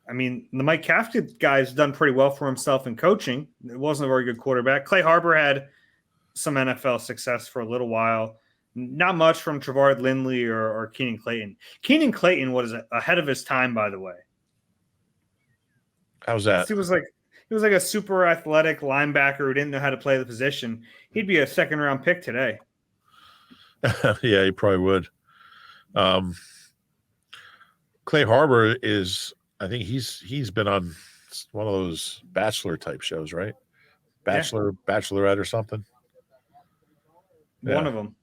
I mean, the Mike Kafka guy's done pretty well for himself in coaching. It wasn't a very good quarterback. Clay Harbor had some NFL success for a little while. Not much from Trevard Lindley or Keenan Clayton. Keenan Clayton was ahead of his time, by the way. How's that? He was like a super athletic linebacker who didn't know how to play the position. He'd be a second round pick today. Yeah, he probably would. Clay Harbor I think he's been on one of those Bachelor type shows, right? Bachelorette or something. One of them.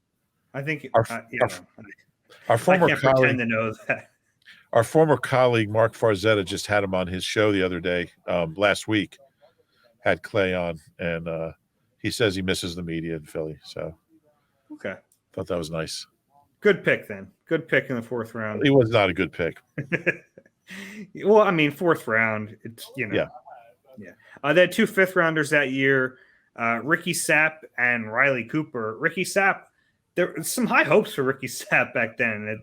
I think our former I can't colleague, pretend to know that. Our former colleague Mark Farzetta just had him on his show the other day, last week. Had Clay on, and he says he misses the media in Philly. So, okay, thought that was nice. Good pick then. Good pick in the fourth round. He was not a good pick. Well, I mean, fourth round. It's Yeah. They had 2 fifth-rounders that year, Ricky Sapp and Riley Cooper. Ricky Sapp. There were some high hopes for Ricky Sapp back then, and it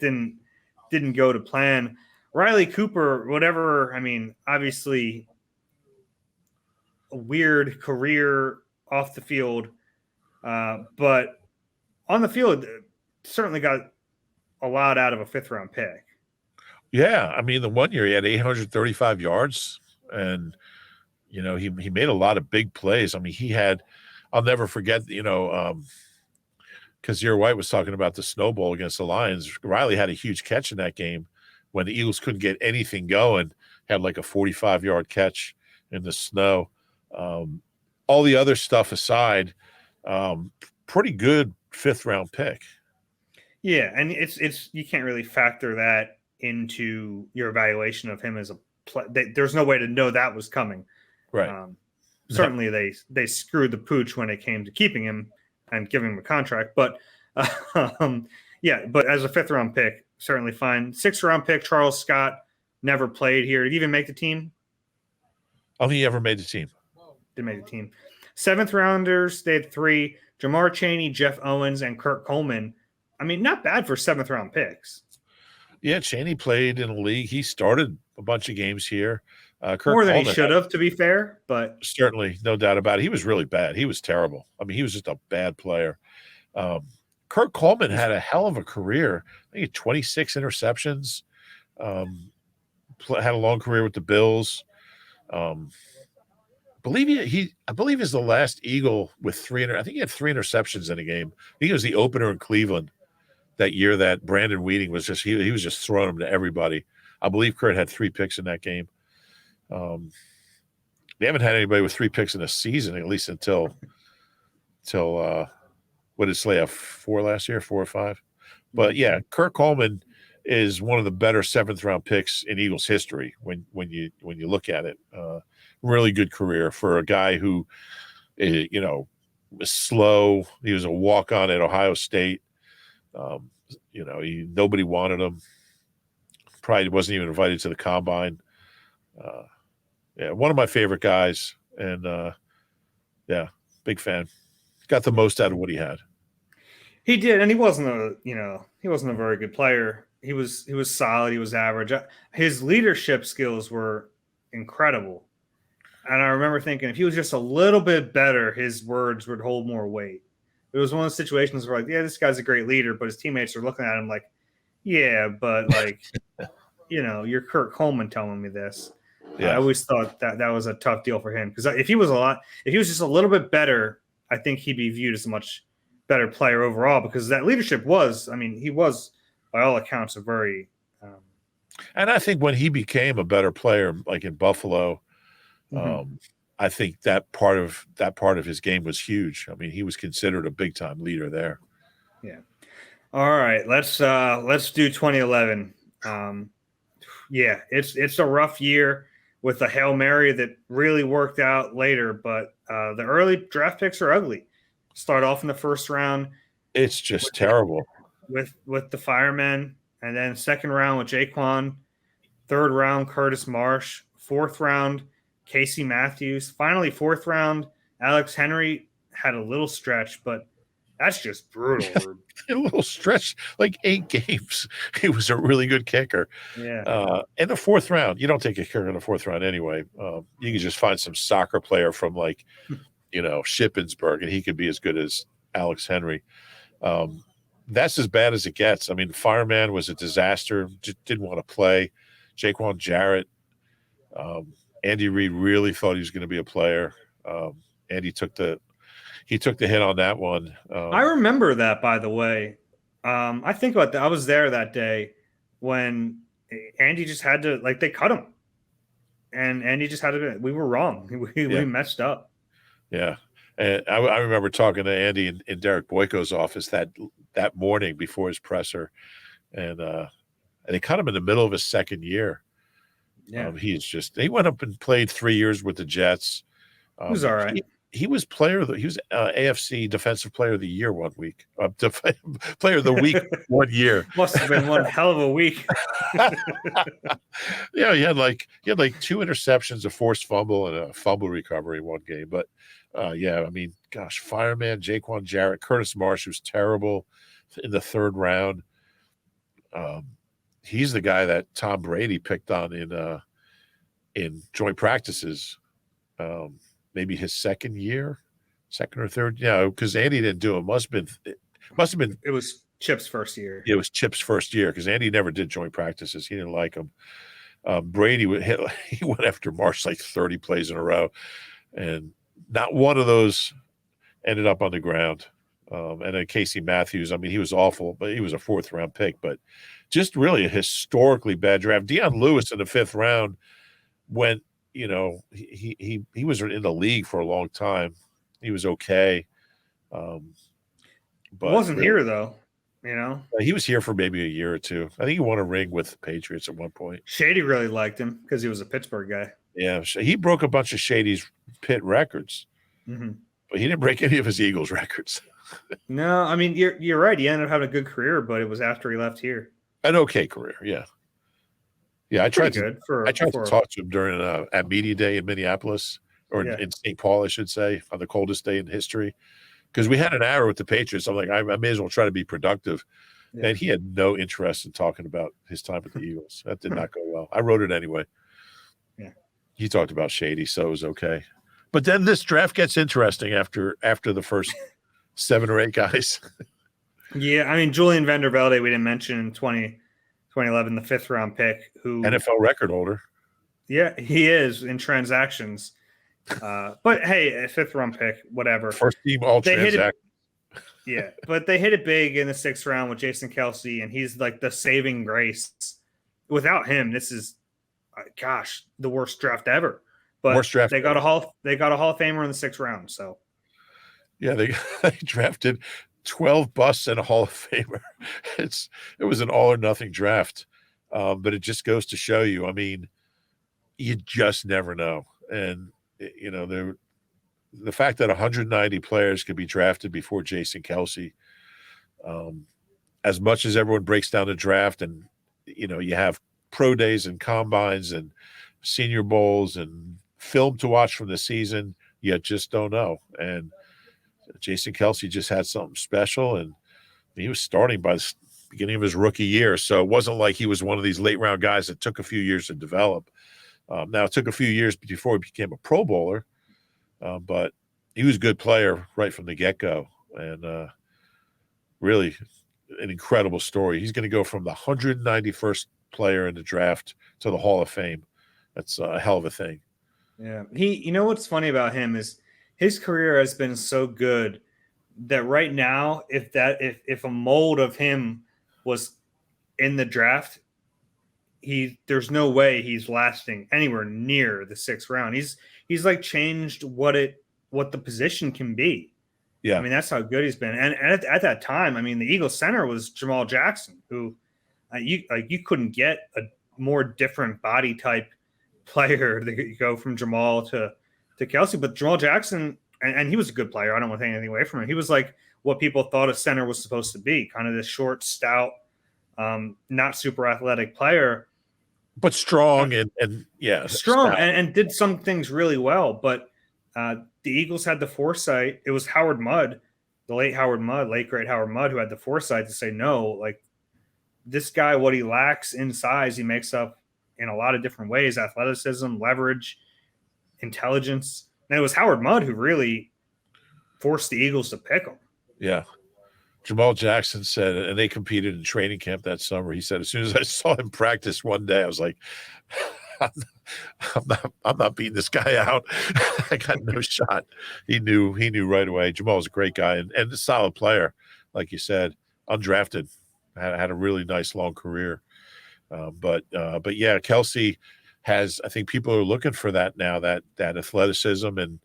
didn't go to plan. Riley Cooper, whatever. I mean, obviously, a weird career off the field, but on the field, certainly got a lot out of a 5th-round pick. Yeah, I mean, the one year he had 835 yards, and he made a lot of big plays. I mean, I'll never forget, Kazir White was talking about the Snow Bowl against the Lions. Riley had a huge catch in that game when the Eagles couldn't get anything going, had like a 45-yard catch in the snow. All the other stuff aside, pretty good 5th-round pick. Yeah, and it's you can't really factor that into your evaluation of him as a player. There's no way to know that was coming. Right. Certainly, they screwed the pooch when it came to keeping him and giving him a contract. But yeah, but as a 5th-round pick, certainly fine. 6th-round pick, Charles Scott, never played here. Did he even make the team? Oh, he ever made the team. Didn't make the team. 7th-rounders, they had 3: Jamar Chaney, Jeff Owens, and Kurt Coleman. I mean, not bad for 7th-round picks. Yeah, Chaney played in the league. He started a bunch of games here. More than Coleman he should have, to be fair, but certainly, no doubt about it. He was really bad. He was terrible. I mean, he was just a bad player. Kurt Coleman had a hell of a career. I think he had 26 interceptions. Had a long career with the Bills. I believe he's the last Eagle with I think he had 3 interceptions in a game. I think it was the opener in Cleveland that year that Brandon Weeding was just he was just throwing them to everybody. I believe Kurt had 3 picks in that game. They haven't had anybody with 3 picks in a season, at least until what did Slay have 4 last year, 4 or 5? But yeah, Kurt Coleman is one of the better 7th round picks in Eagles history when you look at it. Really good career for a guy who, was slow. He was a walk-on at Ohio State. Nobody wanted him. Probably wasn't even invited to the combine. One of my favorite guys, and big fan. Got the most out of what he had. He did, and he wasn't a very good player. He was solid. He was average. His leadership skills were incredible. And I remember thinking if he was just a little bit better, his words would hold more weight. It was one of those situations where, like, yeah, this guy's a great leader, but his teammates are looking at him like, yeah, but like, you're Kurt Coleman telling me this. Yeah. I always thought that was a tough deal for him because if he was just a little bit better, I think he'd be viewed as a much better player overall because that leadership he was by all accounts a very. And I think when he became a better player, like in Buffalo, I think that part of his game was huge. I mean, he was considered a big time leader there. Yeah. All right, let's do 2011. It's a rough year with a Hail Mary that really worked out later, but the early draft picks are ugly. Start off in the first round. It's just terrible. With the Firemen, and then second round with Jaquan, third round Curtis Marsh, fourth round Casey Matthews. Finally, fourth round, Alex Henry had a little stretch, but that's just brutal. A little stretch, like 8 games. He was a really good kicker. Yeah. In the fourth round, you don't take a kicker in the fourth round anyway. You can just find some soccer player from Shippensburg, and he could be as good as Alex Henry. That's as bad as it gets. I mean, Fireman was a disaster. Just didn't want to play. Jaquan Jarrett. Andy Reid really thought he was going to be a player. Andy took the hit on that one. I remember that, by the way. I think about that. I was there that day when Andy just had to, they cut him. And Andy just had to, we were wrong. We messed up. Yeah. And I remember talking to Andy in Derek Boyko's office that morning before his presser. And they cut him in the middle of his second year. Yeah. He went up and played 3 years with the Jets. He was all right. He was AFC Defensive Player of the Year one week. Player of the Week 1 year. Must have been one hell of a week. Yeah, he had 2 interceptions, a forced fumble, and a fumble recovery one game. But Fireman, Jaquan Jarrett, Curtis Marsh was terrible in the third round. He's the guy that Tom Brady picked on in joint practices. Maybe his second or third. Yeah, because Andy didn't do it. Must have been. It was Chip's first year. It was Chip's first year because Andy never did joint practices. He didn't like them. Brady he went after Marsh 30 plays in a row, and not one of those ended up on the ground. And then Casey Matthews, he was awful, but he was a 4th round pick. But just really a historically bad draft. Deion Lewis in the 5th round went. He was in the league for a long time. He was okay. But wasn't here though, He was here for maybe a year or 2. I think he won a ring with the Patriots at one point. Shady really liked him because he was a Pittsburgh guy. Yeah, he broke a bunch of Shady's Pitt records, but he didn't break any of his Eagles records. No, you're right. He ended up having a good career, but it was after he left here. An okay career, yeah. Yeah, I tried to talk to him during at media day in Minneapolis in St. Paul, I should say, on the coldest day in history, because we had an hour with the Patriots. I'm like, I may as well try to be productive, and he had no interest in talking about his time with the Eagles. That did not go well. I wrote it anyway. Yeah, he talked about Shady, so it was okay. But then this draft gets interesting after the first 7 or 8 guys. Yeah, I mean Julian Vandervelde, we didn't mention in 2011, the 5th round pick, who NFL record holder. yeah, he is in transactions. But hey, a 5th round pick, whatever. First team all They hit it, transact. yeah, but they hit it big in the 6th round with Jason Kelsey, and he's like the saving grace. Without him, this is, gosh, the worst draft ever. But Worst draft ever. They got a Hall of Famer in the 6th round. So Yeah, they drafted 12 busts and a Hall of Famer. It was an all or nothing draft. But it just goes to show you, I mean, you just never know. And you know, the fact that 190 players could be drafted before Jason Kelsey, as much as everyone breaks down the draft, and you know, you have pro days and combines and senior bowls and film to watch from the season, you just don't know. And Jason Kelsey just had something special, and he was starting by the beginning of his rookie year. So it wasn't like he was one of these late round guys that took a few years to develop. Now, it took a few years before he became a Pro Bowler, but he was a good player right from the get-go, and really an incredible story. He's going to go from the 191st player in the draft to the Hall of Fame. That's a hell of a thing. yeah, you know what's funny about him is his career has been so good that right now, if a mold of him was in the draft, there's no way he's lasting anywhere near the 6th round. He's like changed what the position can be. Yeah. I mean, that's how good he's been. And at that time, I mean, the Eagles center was Jamal Jackson, who you couldn't get a more different body type player to go from Jamal to Kelsey. But Jamal Jackson, and he was a good player. I don't want to take anything away from him. He was like what people thought a center was supposed to be, kind of this short, stout, not super athletic player. But strong and yeah. Strong and did some things really well. But the Eagles had the foresight. It was Howard Mudd, the late great Howard Mudd, who had the foresight to say, no, like this guy, what he lacks in size, he makes up in a lot of different ways: athleticism, leverage, intelligence. And it was Howard Mudd who really forced the Eagles to pick him. Yeah. Jamal Jackson said, and they competed in training camp that summer. He said, as soon as I saw him practice one day, I was like, I'm not beating this guy out. I got no shot. He knew right away. Jamal was a great guy and a solid player, like you said, undrafted, had a really nice long career. But yeah, Kelsey has, I think people are looking for that now, that athleticism, and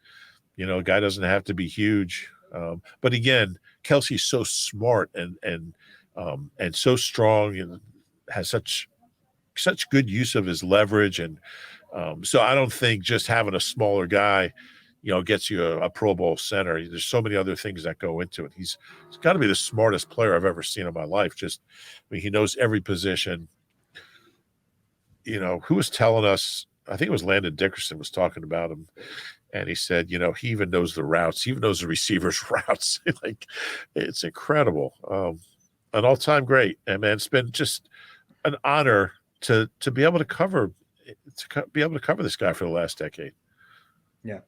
you know, a guy doesn't have to be huge. But again, Kelsey's so smart and so strong and has such good use of his leverage. And so I don't think just having a smaller guy, you know, gets you a Pro Bowl center. There's so many other things that go into it. He's got to be the smartest player I've ever seen in my life. I mean, he knows every position. You know, who was telling us, I think it was Landon Dickerson was talking about him. And he said, you know, he even knows the routes. He even knows the receivers' routes. Like, it's incredible. An all-time great. And man, it's been just an honor to be able to cover this guy for the last decade. Yeah.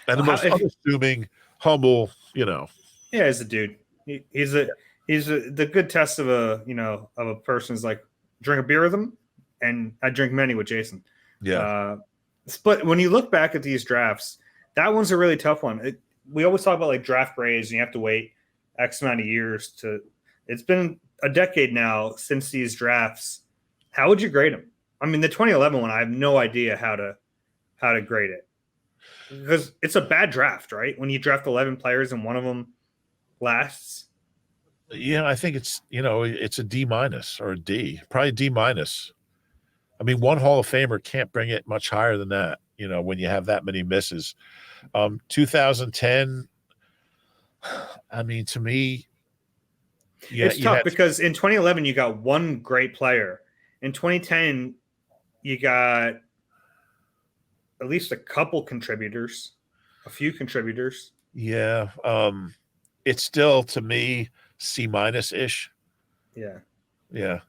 And the most unassuming, humble, you know. Yeah, he's a dude. He's the good test of a person's like, drink a beer with him, and I drink many with Jason. Yeah. But when you look back at these drafts, that one's a really tough one. We always talk about like draft grades, and you have to wait X amount of years to. It's been a decade now since these drafts. How would you grade them? I mean, the 2011 one, I have no idea how to grade it, because it's a bad draft, right? When you draft 11 players and one of them lasts. Yeah, I think it's a D- or a D, probably D-. I mean, one Hall of Famer can't bring it much higher than that, you know, when you have that many misses. 2010, I mean, to me, yeah, it's tough because in 2011 you got one great player. In 2010, you got at least a few contributors. Yeah, it's still, to me, C- ish. Yeah.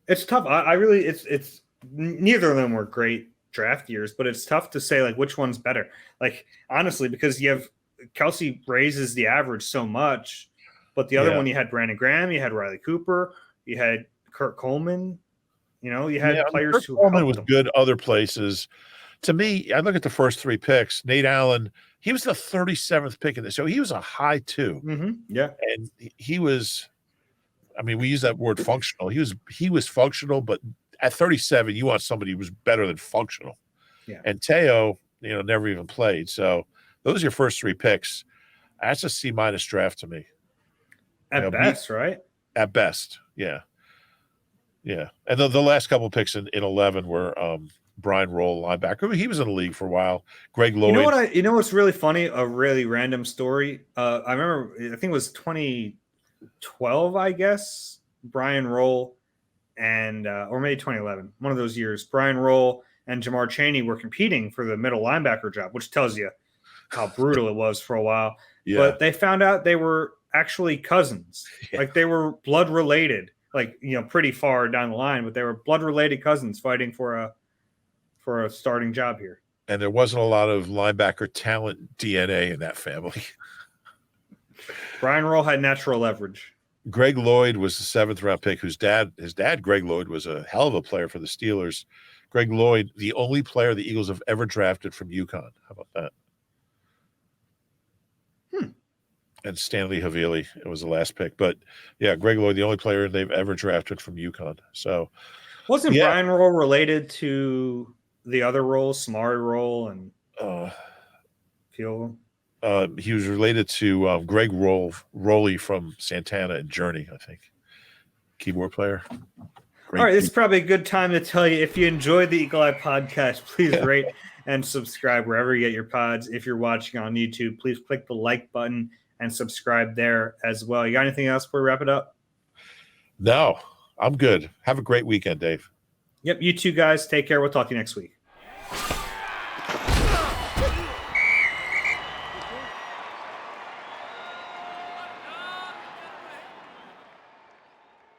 It's tough. I really, it's neither of them were great draft years, but it's tough to say like which one's better. Like honestly, because you have Kelsey raises the average so much, But the other one, you had Brandon Graham, you had Riley Cooper, you had Kurt Coleman. You know, you had players Kurt who Coleman was them. good other places. To me, I look at the first 3 picks. Nate Allen, he was the 37th pick in this, so he was a high 2. Mm-hmm. Yeah, and he was. I mean, we use that word functional. He was functional, but at 37, you want somebody who was better than functional. Yeah. And Teo, never even played. So those are your first 3 picks. That's a C- draft to me. At best, right? At best, yeah. Yeah. And the last couple of picks in 11 were Brian Roll, linebacker. He was in the league for a while. Greg Lloyd. You know what's really funny? A really random story. I remember, I think it was 2012, I guess. Brian Roll and or maybe 2011, one of those years. Brian Roll and Jamar Chaney were competing for the middle linebacker job, which tells you how brutal it was for a while. Yeah. But they found out they were actually cousins. Yeah. Like they were blood related. Like, pretty far down the line, but they were blood related cousins fighting for a starting job here. And there wasn't a lot of linebacker talent DNA in that family. Brian Roll had natural leverage. Greg Lloyd was the 7th round pick, his dad, Greg Lloyd, was a hell of a player for the Steelers. Greg Lloyd, the only player the Eagles have ever drafted from UConn. How about that? And Stanley Havili, it was the last pick. But yeah, Greg Lloyd, the only player they've ever drafted from UConn. So wasn't Brian Roll related to the other roles, Samari Roll and Field? He was related to Greg Rowley from Santana and Journey, I think. Keyboard player. Great. All right, it's probably a good time to tell you, if you enjoyed the Eagle Eye podcast, please rate and subscribe wherever you get your pods. If you're watching on YouTube, please click the like button and subscribe there as well. You got anything else before we wrap it up? No, I'm good. Have a great weekend, Dave. Yep, you too, guys. Take care. We'll talk to you next week.